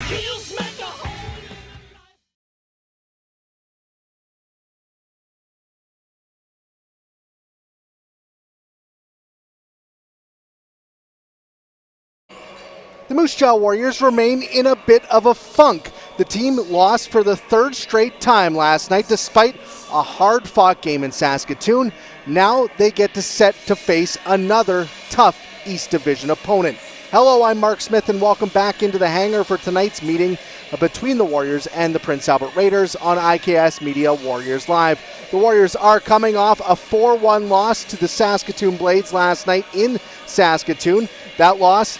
The Moose Jaw Warriors remain in a bit of a funk. The team lost for the third straight time last night despite a hard-fought game in Saskatoon. Now they get to set to face another tough East Division opponent. Hello, I'm Marc Smith and welcome back into the Hangar for tonight's meeting between the Warriors and the Prince Albert Raiders on IKS Media Warriors Live. The Warriors are coming off a 4-1 loss to the Saskatoon Blades last night in Saskatoon. That loss,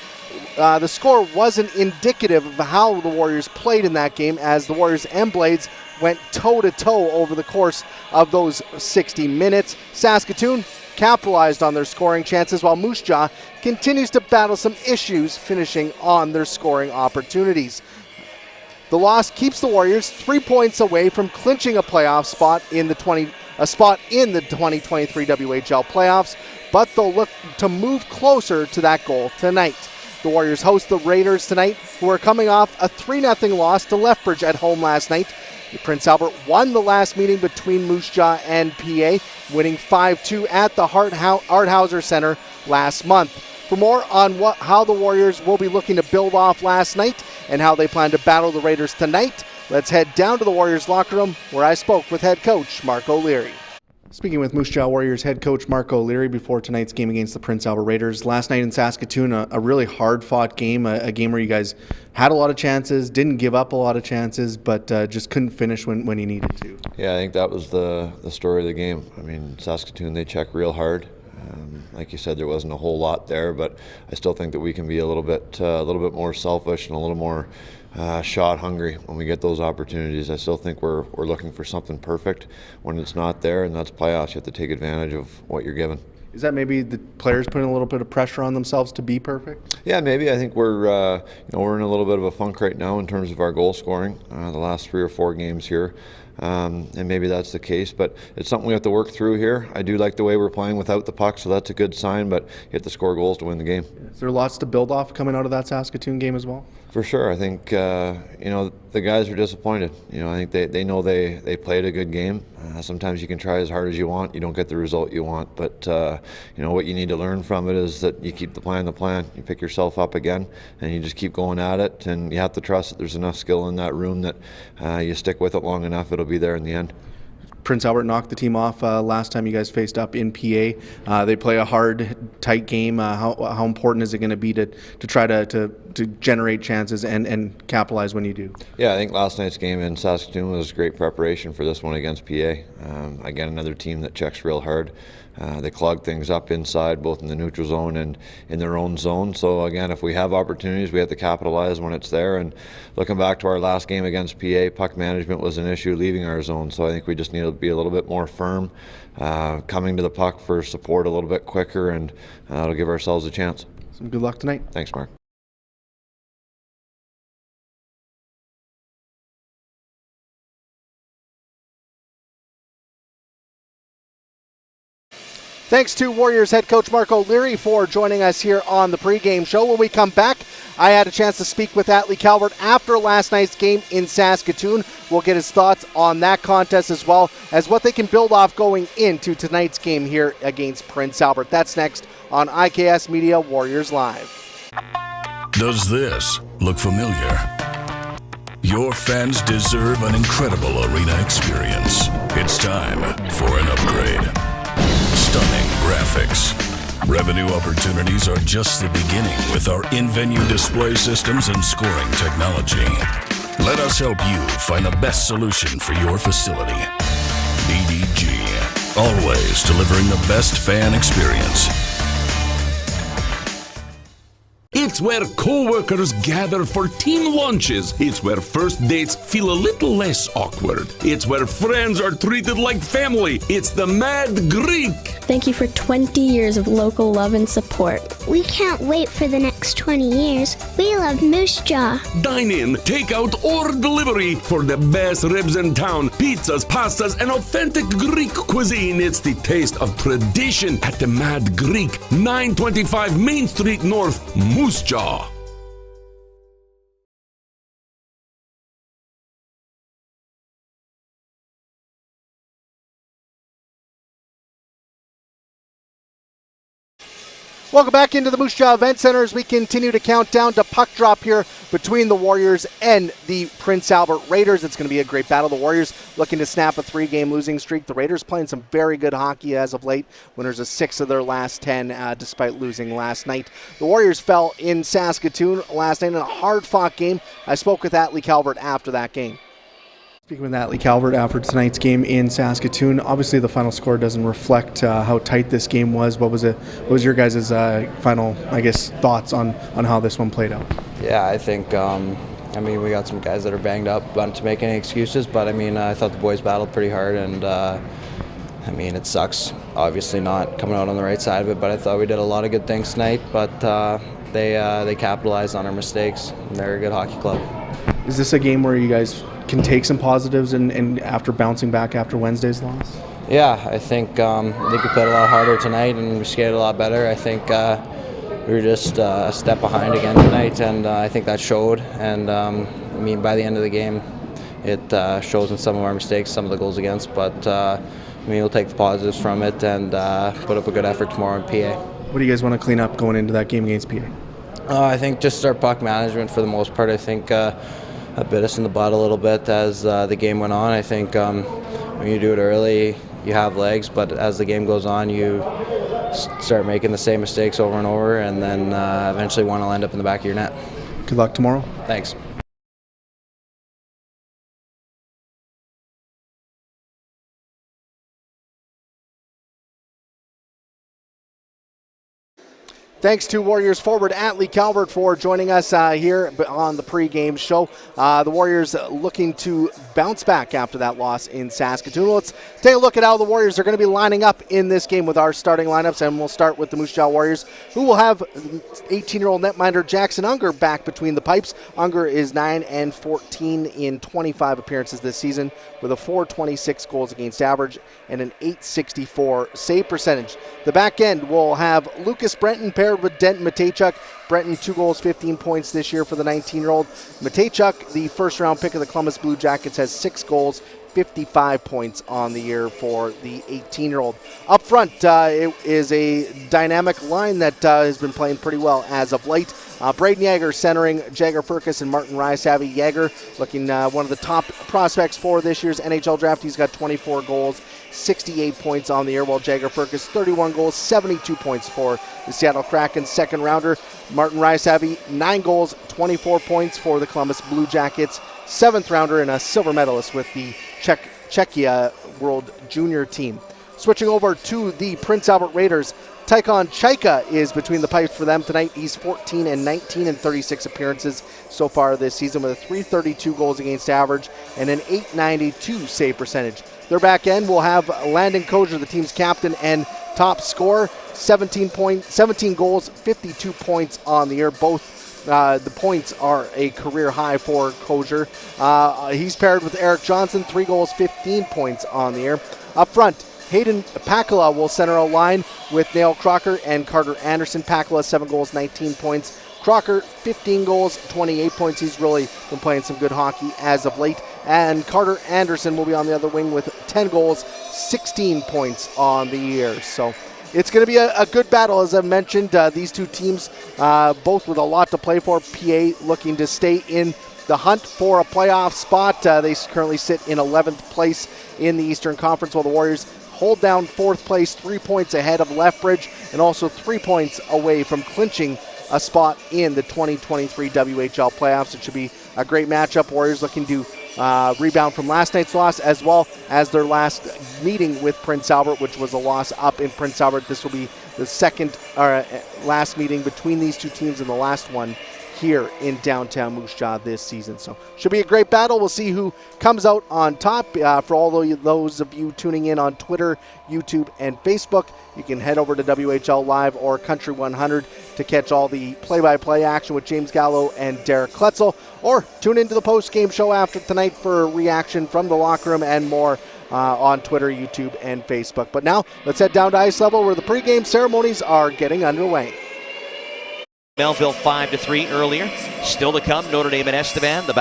the score wasn't indicative of how the Warriors played in that game, as the Warriors and Blades went toe-to-toe over the course of those 60 minutes. Saskatoon capitalized on their scoring chances, while Moose Jaw continues to battle some issues finishing on their scoring opportunities. The loss keeps the Warriors 3 points away from clinching a playoff spot in the 2023 WHL playoffs, but they'll look to move closer to that goal tonight. The Warriors host the Raiders tonight, who are coming off a 3-0 loss to Lethbridge at home last night. Prince Albert won the last meeting between Moose Jaw and PA, winning 5-2 at the Arthauser Center last month. For more on how the Warriors will be looking to build off last night and how they plan to battle the Raiders tonight, let's head down to the Warriors locker room, where I spoke with head coach Marc O'Leary. Speaking with Moose Jaw Warriors head coach Marc O'Leary before tonight's game against the Prince Albert Raiders. Last night in Saskatoon, a really hard-fought game, a game where you guys had a lot of chances, didn't give up a lot of chances, but just couldn't finish when you needed to. Yeah, I think that was the story of the game. I mean, Saskatoon, they check real hard. Like you said, there wasn't a whole lot there, but I still think that we can be a little bit more selfish and a little more shot hungry when we get those opportunities. I still think we're looking for something perfect when it's not there, and that's playoffs. You have to take advantage of what you're given. Is that maybe the players putting a little bit of pressure on themselves to be perfect? Yeah, maybe. I think we're in a little bit of a funk right now in terms of our goal scoring. The last 3 or 4 games here. And maybe that's the case, but it's something we have to work through here. I do like the way we're playing without the puck, so that's a good sign, but you have to score goals to win the game. Is there lots to build off coming out of that Saskatoon game as well? For sure. I think, the guys are disappointed. I think they know they played a good game. Sometimes you can try as hard as you want. You don't get the result you want, but, what you need to learn from it is that you keep the plan. You pick yourself up again, and you just keep going at it, and you have to trust that there's enough skill in that room that you stick with it long enough, it'll be there in the end. Prince Albert knocked the team off last time you guys faced up in PA. They play a hard, tight game. How important is it going to be to try to generate chances and capitalize when you do? Yeah, I think last night's game in Saskatoon was great preparation for this one against PA. Again, another team that checks real hard. They clog things up inside, both in the neutral zone and in their own zone. So again, if we have opportunities, we have to capitalize when it's there. And looking back to our last game against PA, puck management was an issue leaving our zone. So I think we just need to be a little bit more firm, coming to the puck for support a little bit quicker, and it'll give ourselves a chance. Some good luck tonight. Thanks, Marc. Thanks to Warriors head coach Marc O'Leary for joining us here on the pregame show. When we come back, I had a chance to speak with Atlee Calvert after last night's game in Saskatoon. We'll get his thoughts on that contest as well as what they can build off going into tonight's game here against Prince Albert. That's next on IKS Media Warriors Live. Does this look familiar? Your fans deserve an incredible arena experience. It's time for an upgrade. Stunning graphics. Revenue opportunities are just the beginning with our in-venue display systems and scoring technology. Let us help you find the best solution for your facility. DDG, always delivering the best fan experience. It's where co-workers gather for team lunches. It's where first dates feel a little less awkward. It's where friends are treated like family. It's the Mad Greek. Thank you for 20 years of local love and support. We can't wait for the next 20 years. We love Moose Jaw. Dine in, take out, or delivery for the best ribs in town. Pizzas, pastas, and authentic Greek cuisine. It's the taste of tradition at the Mad Greek, 925 Main Street North, Moose Jaw. Welcome back into the Moose Jaw Event Center as we continue to count down to puck drop here between the Warriors and the Prince Albert Raiders. It's going to be a great battle. The Warriors looking to snap a 3-game losing streak. The Raiders playing some very good hockey as of late. Winners of 6 of their last 10 despite losing last night. The Warriors fell in Saskatoon last night in a hard-fought game. I spoke with Atlee Calvert after that game. Speaking with Atlee Calvert after tonight's game in Saskatoon, obviously the final score doesn't reflect how tight this game was. What was your guys' final, thoughts on how this one played out? Yeah, I think, we got some guys that are banged up, not to make any excuses, but I thought the boys battled pretty hard, and it sucks, obviously not coming out on the right side of it, but I thought we did a lot of good things tonight, but they capitalized on our mistakes, and they're a good hockey club. Is this a game where you guys can take some positives and after bouncing back after Wednesday's loss? Yeah, I think we played a lot harder tonight and we skated a lot better. I think we were just a step behind again tonight, and I think that showed. And by the end of the game, it shows in some of our mistakes, some of the goals against. But we'll take the positives from it and put up a good effort tomorrow in PA. What do you guys want to clean up going into that game against PA? I think just our puck management for the most part. I think bit us in the butt a little bit as the game went on. I think when you do it early, you have legs, but as the game goes on, you start making the same mistakes over and over, and then eventually one will end up in the back of your net. Good luck tomorrow. Thanks. Thanks to Warriors forward Atlee Calvert for joining us here on the pregame show. The Warriors looking to bounce back after that loss in Saskatoon. Let's take a look at how the Warriors are going to be lining up in this game with our starting lineups, and we'll start with the Moose Jaw Warriors, who will have 18-year-old netminder Jackson Hangar back between the pipes. Hangar is 9-14 in 25 appearances this season with a .426 goals against average and an .864 save percentage. The back end will have Lucas Brenton paired with Denton Matejchuk. Brenton, 2 goals, 15 points this year for the 19-year-old. Matejchuk, the first-round pick of the Columbus Blue Jackets, has 6 goals, 55 points on the year for the 18-year-old. Up front, it is a dynamic line that has been playing pretty well as of late. Braden Yager centering Jagger Furcus and Martin Rysavy. Yager looking one of the top prospects for this year's NHL draft. He's got 24 goals, 68 points on the year, while Jagger Furcus 31 goals, 72 points for the Seattle Kraken second rounder. Martin Rysavy 9 goals, 24 points for the Columbus Blue Jackets, 7th rounder and a silver medalist with the Czechia World Junior team. Switching over to the Prince Albert Raiders, Tychon Chaika is between the pipes for them tonight. He's 14-19 in 36 appearances so far this season with a .332 goals against average and an .892 save percentage. Their back end will have Landon Kozer, the team's captain and top scorer, 17 goals, 52 points on the year. Both the points are a career high for Kozer. He's paired with Eric Johnson, 3 goals, 15 points on the year. Up front, Hayden Pakala will center a line with Neil Crocker and Carter Anderson. Pakala, 7 goals, 19 points. Crocker, 15 goals, 28 points. He's really been playing some good hockey as of late. And Carter Anderson will be on the other wing with 10 goals, 16 points on the year. So it's going to be a good battle, as I mentioned. These two teams, both with a lot to play for. PA looking to stay in the hunt for a playoff spot. They currently sit in 11th place in the Eastern Conference, while the Warriors hold down 4th place, 3 points ahead of Lethbridge, and also 3 points away from clinching a spot in the 2023 WHL playoffs. It should be a great matchup. Warriors looking to rebound from last night's loss, as well as their last meeting with Prince Albert, which was a loss up in Prince Albert. This will be the second last meeting between these two teams and the last one here in downtown Moose Jaw this season. So should be a great battle. We'll see who comes out on top. For all those of you tuning in on Twitter, YouTube, and Facebook, you can head over to WHL Live or Country 100 to catch all the play-by-play action with James Gallo and Derek Kletzel, or tune into the post-game show after tonight for reaction from the locker room and more on Twitter, YouTube, and Facebook. But now let's head down to ice level where the pregame ceremonies are getting underway. Melville 5-3 earlier. Still to come, Notre Dame and Estevan. The